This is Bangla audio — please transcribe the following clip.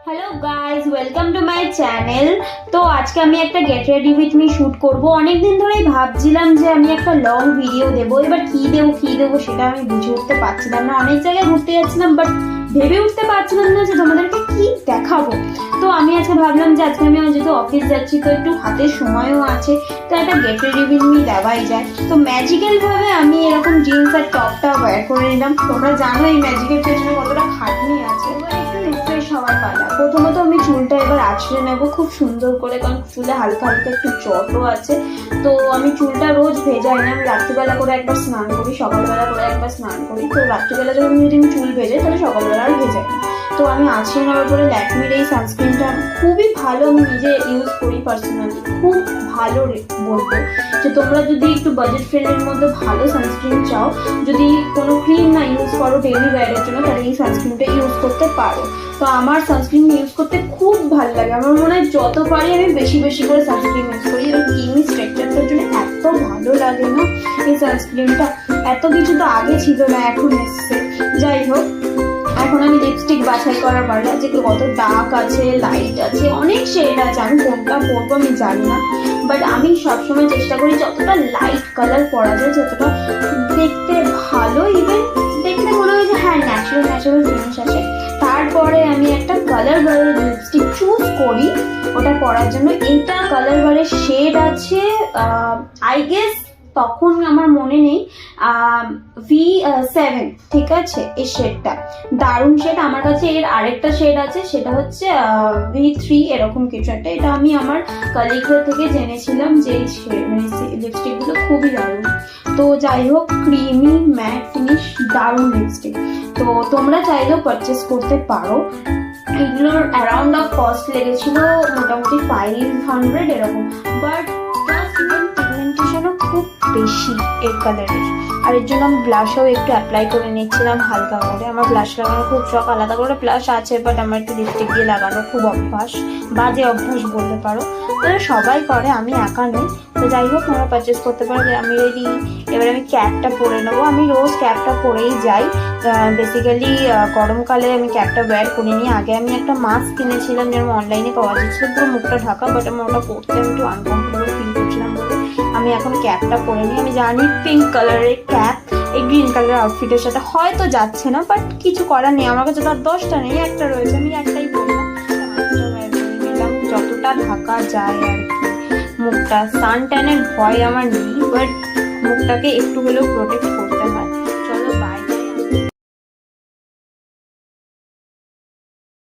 Hello guys, welcome to my channel. তো আজকে আমি একটা get ready with me shoot করবো। অনেকদিন ধরেই ভাবছিলাম যে আমি একটা লং ভিডিও দেবো, এবার কী দেবো সেটা আমি বুঝে উঠতে পারছিলাম না। অনেক জায়গায় ঘুরতে যাচ্ছিলাম, বাট ভেবে উঠতে পারছিলাম না যে তোমাদেরকে কি দেখাবো। তো আমি আজকে ভাবলাম যে আজকে আমি যেহেতু অফিস যাচ্ছি, তো একটু হাতে সময়ও আছে, তো একটা গেট রেডি উইথ মি দেওয়াই যায়। তো ম্যাজিক্যাল ভাবে আমি এরকম জিন্স আর টপটা ওয়্যার করে নিলাম। তোমরা জানো এই ম্যাজিকের পেছনে কতটা খাটনি আছে। একটু রিফ্রেশ হওয়ার পালা। প্রথমত আমি চুলটা এবার আঁচড়ে নেবো খুব সুন্দর করে, কারণ চুলে হালকা হালকা একটু জটও আছে। তো আমি চুলটা রোজ ভেজাই না, আমি রাত্রিবেলা করে একবার স্নান করি, সকালবেলা করে একবার স্নান করি। তো রাত্রিবেলা যখন যদি আমি চুল ভেজাই তাহলে সকালবেলা আর ভেজাই না। তো আমি আঁচড়ে নেওয়ার পরে ল্যাকমির এই সানস্ক্রিনটা খুবই ভালো, আমি নিজে ইউজ করি পার্সোনালি, খুব ভালো বলবো। যে তোমরা যদি একটু বাজেট ফ্রেন্ডের মধ্যে ভালো সানস্ক্রিন চাও, যদি কোনো ক্রিম না ইউজ করো ডেইলি ওয়্যারের জন্য, তাহলে এই সানস্ক্রিনটা ইউজ করতে পারো। তো আমার সানস্ক্রিন ইউজ করতে খুব ভালো লাগে। আমার মনে হয় যত পারি আমি বেশি বেশি করে সানস্ক্রিন ইউজ করি। এবং ক্রিমি স্ট্রাকচারটার জন্য এত ভালো লাগে না এই সানস্ক্রিনটা। এত কিছু তো আগে ছিল না, এখন এসছে। যাই হোক, এখন আমি লিপস্টিক বাছাই করার পারলে যে কত ডার্ক আছে, লাইট আছে, অনেক শেড আছে। আমি কোনটা পরবো আমি জানি না, বাট আমি সবসময় চেষ্টা করি যতটা লাইট কালার পরা যায়, যতটা দেখতে ভালো, ইভেন দেখতে মনে হয় যে হ্যাঁ ন্যাচারাল জিনিস আছে। তারপরে আমি একটা কালার বারের লিপস্টিক চুজ করি ওটা পরার জন্য। এইটা কালার বারের শেড আছে আই গেস, তখন আমার মনে নেই, V7, ঠিক আছে। এই শেডটা দারুণ শেড। আমার কাছে এর আরেকটা শেড আছে, সেটা হচ্ছে V3 এরকম কিছু একটা। এটা আমি আমার কলিগদের থেকে জেনেছিলাম যে এই লিপস্টিকগুলো খুবই দারুণ। তো যাই হোক, ক্রিমি ম্যাট ফিনিশ দারুণ লিপস্টিক। তো তোমরা চাইলেও পারচেস করতে পারো। এগুলোর অ্যারাউন্ড অফ কস্ট লেগেছিল মোটামুটি 500 এরকম, বাট পিগমেন্টেশনও খুব বেশি এর কালারের। আর এর জন্য আমি ব্লাশও একটু অ্যাপ্লাই করে নিচ্ছিলাম হালকা করে। আমার ব্লাশ লাগানো খুব শখ, আলাদা করে ব্লাশ আছে, বাট আমার একটু লিপস্টিক দিয়ে লাগানো খুব অভ্যাস, বাজে অভ্যাস বলতে পারো। তো সবাই করে, আমি একা নই। তো যাই হোক, তোমরা পারচেস করতে পারো। আমি রেডি। এবার আমি ক্যাপটা পরে নেবো। আমি রোজ ক্যাপটা পরেই যাই। বেসিক্যালি গরমকালে আমি ক্যাপটা ওয়্যার করিনি। আগে আমি একটা মাস্ক কিনেছিলাম, যেরকম অনলাইনে পাওয়া যাচ্ছিল, পুরো মুখটা ঢাকা, বাট আমি ওটা পরতে আমি একটু আনকমফোর্টেবল ফিল করছিলাম বলে আমি এখন ক্যাপটা পরে নিই। আমি জানি পিঙ্ক কালারের ক্যাপ এই গ্রিন কালারের আউটফিটের সাথে হয়তো যাচ্ছে না, বাট কিছু করার নেই। আমার কাছে তার 10টা নেই, একটা রয়েছে, আমি একটাই পরলাম। যতটা ঢাকা যায় আর কি মুখটা। সান ট্যানের ভয় আমার নেই, বাট মুখটাকে একটু হলেও প্রোটেক্ট